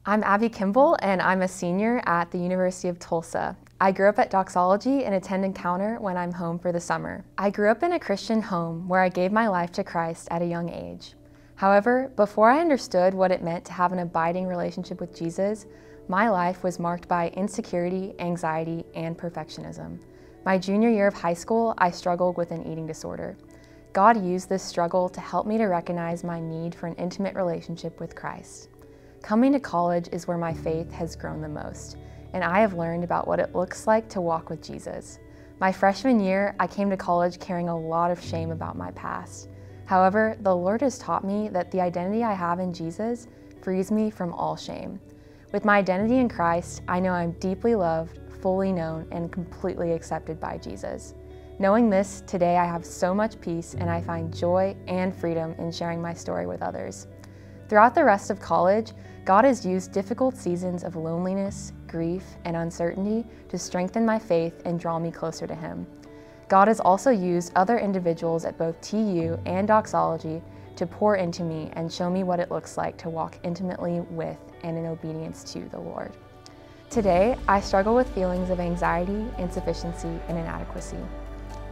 I'm Abbie Kimball, and I'm a senior at the University of Tulsa. I grew up at Doxology and attend Encounter when I'm home for the summer. I grew up in a Christian home where I gave my life to Christ at a young age. However, before I understood what it meant to have an abiding relationship with Jesus, my life was marked by insecurity, anxiety, and perfectionism. My junior year of high school, I struggled with an eating disorder. God used this struggle to help me to recognize my need for an intimate relationship with Christ. Coming to college is where my faith has grown the most, and I have learned about what it looks like to walk with Jesus. My freshman year, I came to college carrying a lot of shame about my past. However, the Lord has taught me that the identity I have in Jesus frees me from all shame. With my identity in Christ, I know I'm deeply loved, fully known, and completely accepted by Jesus. Knowing this, today I have so much peace and I find joy and freedom in sharing my story with others. Throughout the rest of college, God has used difficult seasons of loneliness, grief, and uncertainty to strengthen my faith and draw me closer to Him. God has also used other individuals at both TU and Doxology to pour into me and show me what it looks like to walk intimately with and in obedience to the Lord. Today, I struggle with feelings of anxiety, insufficiency, and inadequacy.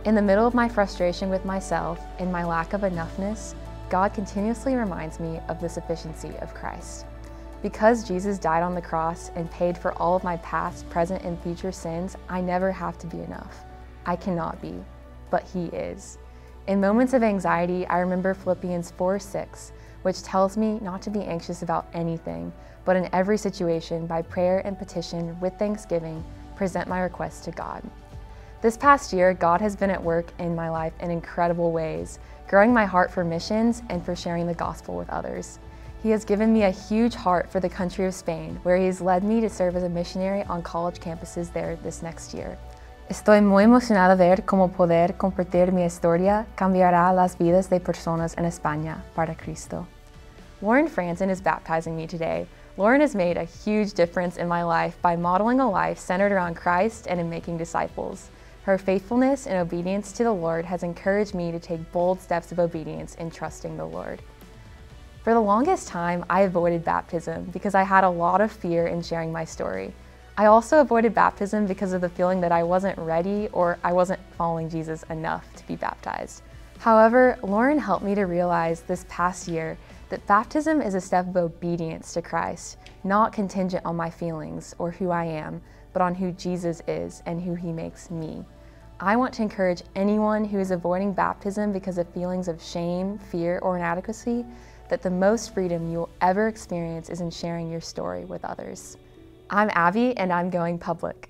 In the middle of my frustration with myself and my lack of enoughness, God continuously reminds me of the sufficiency of Christ. Because Jesus died on the cross and paid for all of my past, present, and future sins, I never have to be enough. I cannot be, but He is. In moments of anxiety, I remember Philippians 4:6, which tells me not to be anxious about anything, but in every situation, by prayer and petition, with thanksgiving, present my requests to God. This past year, God has been at work in my life in incredible ways, growing my heart for missions and for sharing the gospel with others. He has given me a huge heart for the country of Spain, where He has led me to serve as a missionary on college campuses there this next year. Estoy muy emocionada ver cómo poder compartir mi historia cambiará las vidas de personas en España para Cristo. Lauren Franzen is baptizing me today. Lauren has made a huge difference in my life by modeling a life centered around Christ and in making disciples. Her faithfulness and obedience to the Lord has encouraged me to take bold steps of obedience in trusting the Lord. For the longest time, I avoided baptism because I had a lot of fear in sharing my story. I also avoided baptism because of the feeling that I wasn't ready or I wasn't following Jesus enough to be baptized. However, Lauren helped me to realize this past year that baptism is a step of obedience to Christ, not contingent on my feelings or who I am, but on who Jesus is and who He makes me. I want to encourage anyone who is avoiding baptism because of feelings of shame, fear, or inadequacy that the most freedom you will ever experience is in sharing your story with others. I'm Abbie, and I'm going public.